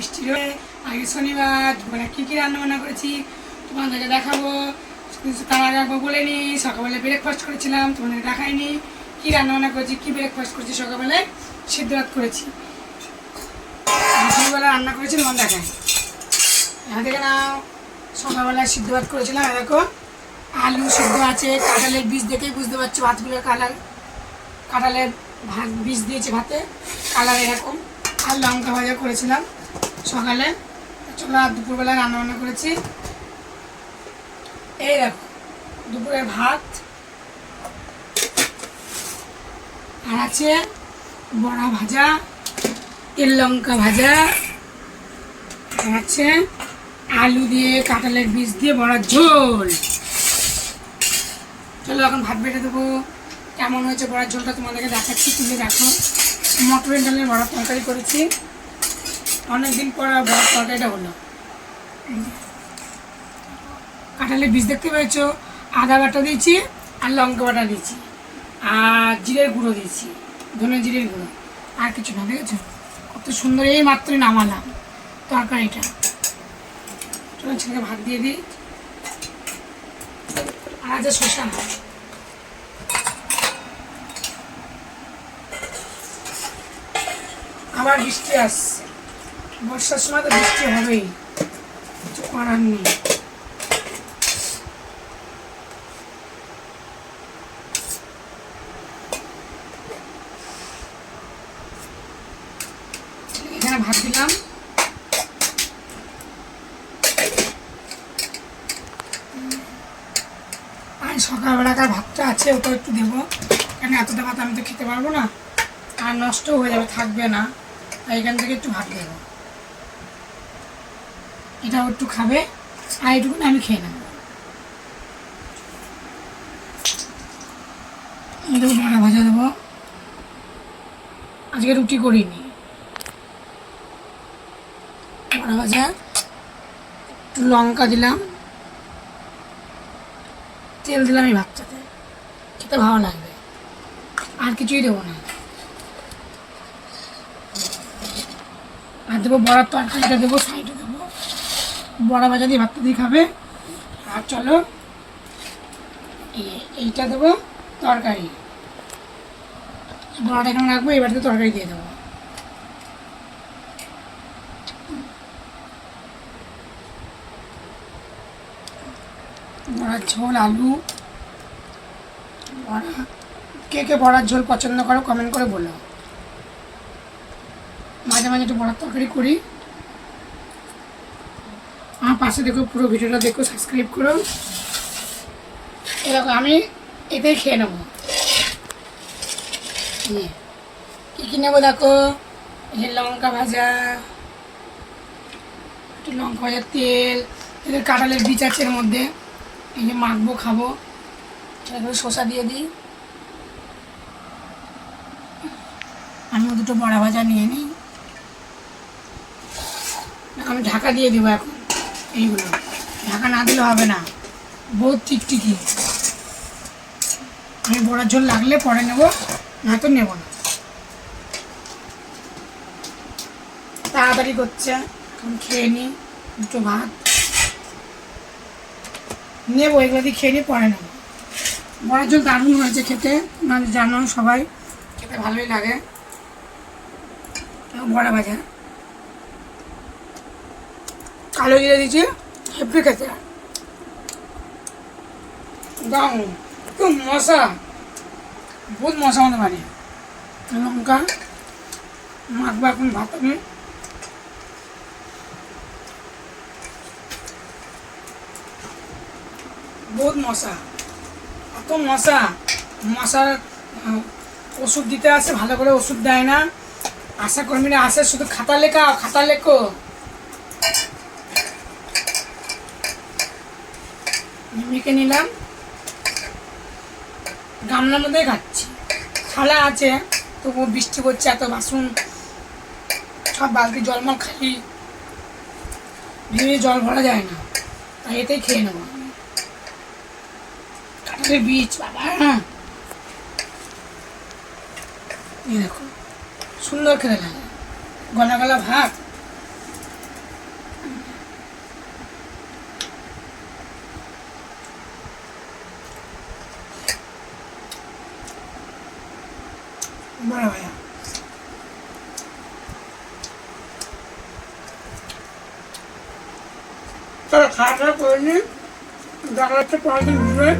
বৃষ্টির আগে শনিবার দুপুরে কী কী রান্নাবান্না করেছি তোমাদেরকে দেখাবো। তার আগে একবার বলে নিই, সকালবেলা ব্রেকফাস্ট করেছিলাম, তোমাদেরকে দেখাইনি কী রান্নাবান্না করেছি, কী ব্রেকফাস্ট করেছি। সকালবেলায় সিদ্ধ ভাত করেছি, দুপুরবেলা রান্না করেছি তোমার দেখাই। এখান থেকে নাও, সকালবেলায় সিদ্ধ ভাত করেছিলাম। দেখো আলু সিদ্ধ আছে, কাঁঠালের বীজ দেখেই বুঝতে পারছো ভাতগুলো কালার, কাঁঠালের ভাত বীজ দিয়েছে ভাতে, কালার এরকম। আর লঙ্কা ভাজা করেছিলাম সকালে। চলো আর দুপুরবেলায় রান্নাবান্না করেছি। এই দেখো দুপুরের ভাত, আর আছে বড়া ভাজা, তেল লঙ্কা ভাজা, আর আছে আলু দিয়ে কাঁঠালের বীজ দিয়ে বড়ার ঝোল। চলো এখন ভাত বেটে দেবো। কেমন হয়েছে বড়ার ঝোলটা তোমাদেরকে দেখাচ্ছি, তুলে দেখো। মটরের ডালের বড়ার তরকারি করেছি, অনেকদিন পর বড়ার তরকারিটা হলো। কাঁঠালের বীজ দেখতে পেয়েছো, আদা বাটা দিয়েছি আর লঙ্কা বাটা দিয়েছি আর জিরের গুঁড়ো দিয়েছি, ধনে জিরের গুঁড়ো, আর কিছু না। দেখেছো কত সুন্দর, এই মাত্রই নামালাম তরকারিটা। চলো ছেলেকে ভাত দিয়ে দিই। আর আছে শসা, আবার বৃষ্টি আসছে, বর্ষার সময় তো বৃষ্টি হবেই, কিছু করার নেই। এখানে ভাত দিলাম, আর সকালবেলাকার ভাতটা আছে ওটা একটু দেবো, কেন এতটা ভাত আমি তো খেতে পারবো না, আর নষ্ট হয়ে যাবে, থাকবে না। তাই এখান থেকে একটু ভাত দেবো, এটাও একটু খাবে আর এইটুকু আমি খেয়ে নেবো। এটাও বড়া ভাজা দেবো, আজকে রুটি করিনি। বড়া ভাজা, একটু লঙ্কা দিলাম, তেল দিলাম এই ভাতটাতে, খেতে ভালো লাগবে। আর কিছুই দেবো না। আর দেবো বড়ার তরকারিটা দেবো, সাইডে দেবো, বড়া ভাজা দিয়ে ভাতটা দিয়ে খাবে। আর চলো এইটা দেবো তরকারি, বড়াটা এখানে রাখবো, এবারে তরকারি দিয়ে দেবো। বড়ার ঝোল, আলু বড়া। কে কে বড়ার ঝোল পছন্দ করো কমেন্ট করে বলো। মাঝে মাঝে একটু বড়ার তরকারি করি। আমার পাশে দেখো, পুরো ভিডিওটা দেখো, সাবস্ক্রাইব করো। এরকম আমি এটাই খেয়ে নেবো। কী কী নেবো দেখো, এই যে লঙ্কা ভাজা, একটু লঙ্কা ভাজার তেল, এদের কাঁঠালের বীজ আছে এর মধ্যে, এই যে মাখবো খাবো। সেগুলো শসা দিয়ে দিই। আমি দুটো বড়া ভাজা নিয়ে নিই, আমি ঢাকা দিয়ে দেবো এখন। এইগুলো ঢাকা না দিলে হবে না, বহুত টিকটিকি। আমি বড়ার ঝোল লাগলে পরে নেবো, না তো নেবো না। তাড়াতাড়ি করছে, এখন খেয়ে নিই দুটো ভাত নেবো, এগুলো দিয়ে খেয়ে নিই, পরে নেবো। বড়ার ঝোল দারুণ হয়েছে খেতে, মানে জানো সবাই, খেতে ভালোই লাগে। বড়া ভাজা, কালো জিরে দিয়েছি, হেব্বি খেতে দাও। খুব মশা, বহুত মশা আমাদের বাড়ি। লঙ্কা মাখবো এখন ভাত, আমি বহুত মশা, এত মশা, মশার ওষুধ দিতে আসে, ভালো করে ওষুধ দেয় না। আশা কর্মীরা আসে শুধু খাতা লেখাও, খাতা লেখো। মেখে নিলাম, গামলার মধ্যে খাচ্ছি, থালা আছে তবুও বৃষ্টি পড়ছে, এত বাসন সব বালতি জলমল খালি, ভেবে জল ভরা যায় না, তাই এতেই খেয়ে নেবো। কাঁঠালের বীজ বাবা, এই দেখো সুন্দর খেতে লাগে, গলা গলা ভাত, বড় ভাইয়া চলো খাওয়া দাওয়া করে নিই দেখা যাচ্ছে পরের দিন ঘুরে